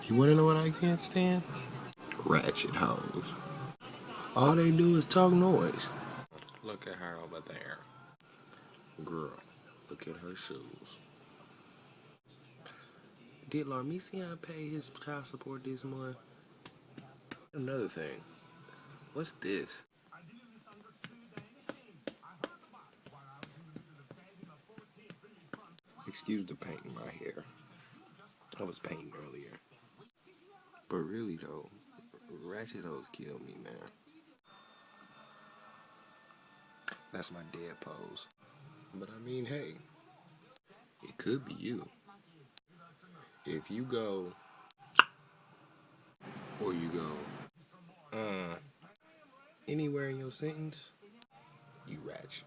You wanna know what I can't stand? Ratchet hoes. All they do is talk noise. Look at her over there. Girl, look at her shoes. Did Larmisian pay his child support this month? Another thing. What's this? Excuse the paint in my hair. I was painting earlier. But really though, Ratchet hoes kill me, man. That's my dead pose. But I mean, hey, it could be you. If you go, or you go, anywhere in your sentence, you ratchet.